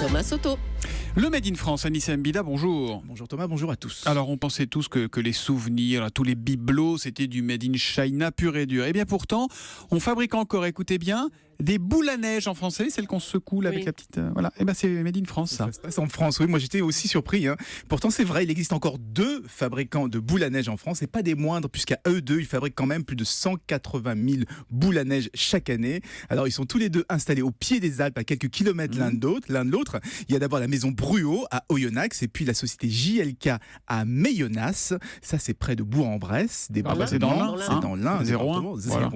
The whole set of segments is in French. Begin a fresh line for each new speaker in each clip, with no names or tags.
Thomas Soto.
Le Made in France, Anissa Mbida, bonjour.
Bonjour Thomas, bonjour à tous.
Alors on pensait tous que les souvenirs, tous les bibelots, c'était du Made in China pur et dur. Et bien pourtant, on fabrique encore, écoutez bien, des boules à neige en français, celles qu'on secoue là, avec la petite... voilà, et bien c'est Made in France ça.
Ça se passe en France, oui, moi j'étais aussi surpris. Pourtant c'est vrai, il existe encore 2 fabricants de boules à neige en France, et pas des moindres, puisqu'à eux deux, ils fabriquent quand même plus de 180 000 boules à neige chaque année. Alors ils sont tous les deux installés au pied des Alpes, à quelques kilomètres l'un de l'autre. Il y a d'abord la maison Bruot à Oyonnax, et puis la société JLK à Meillonas. Ça c'est près de Bourg-en-Bresse.
C'est dans l'Ain,
c'est dans l'Ain,
01. Voilà.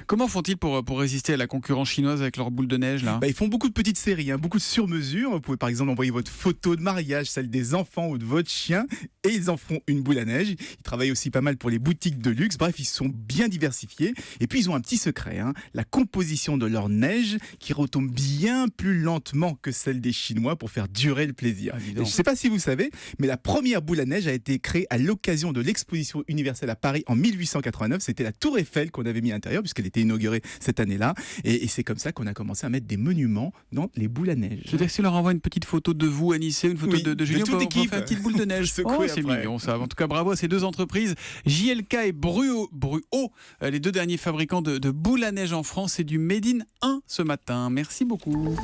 Comment font-ils pour résister à la concurrence chinoise avec leurs boules de neige là?
Ils font beaucoup de petites séries, beaucoup de sur-mesure. Vous pouvez par exemple envoyer votre photo de mariage, celle des enfants ou de votre chien, et ils en feront une boule à neige. Ils travaillent aussi pas mal pour les boutiques de luxe. Bref, ils sont bien diversifiés. Et puis ils ont un petit secret, la composition de leur neige qui retombe bien plus lentement que celle des Chinois pour faire durer le plaisir. Je ne sais pas si vous savez, mais la première boule à neige a été créée à l'occasion de l'exposition universelle à Paris en 1889. C'était la Tour Eiffel qu'on avait mis à l'intérieur puisqu'elle était inaugurée cette année-là. Et c'est comme ça qu'on a commencé à mettre des monuments dans les boules à neige.
Je veux dire, si on leur envoie une petite photo de vous, Anissé, une photo de Julien, on peut faire une petite boule de neige. C'est mignon ça. En tout cas, bravo à ces deux entreprises, JLK et Bruot, les deux derniers fabricants de boules à neige en France et du Made in 1 ce matin. Merci beaucoup.